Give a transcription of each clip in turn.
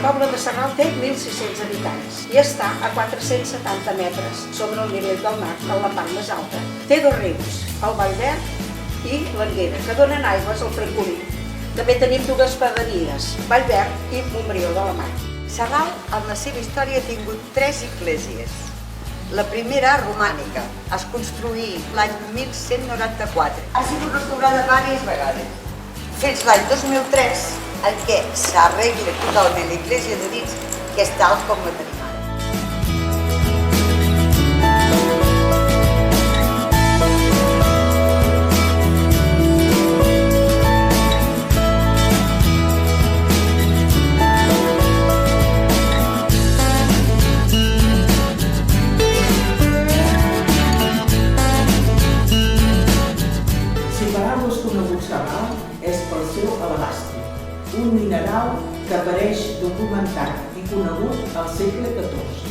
poble de Sarral té 1.600 habitants i està a 470 metres sobre el nivell del mar, en la part més alta. Té dos rius, el Vallverd i l'Anguera, que donen aigües al Francolí. També tenim dues praderies, Vallverd i Montbrió de la Mar. Sarral, en la seva història, ha tingut 3 esglésies. La primera, romànica, es construí l'any 1194. Ha sigut restaurada diverses vegades, fins l'any 2003, en què s'arregla totalment l'església de dins, que és tal com la tenim ara. Si per alguna cosa conegut Sarral és pel seu alabastre, un mineral que apareix documentat i conegut al segle XIV.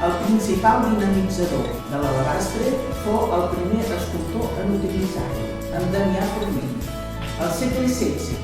El principal dinamitzador de l'alabastre fou el primer escultor en utilitzar-lo, en Damià Forment. Al segle XVI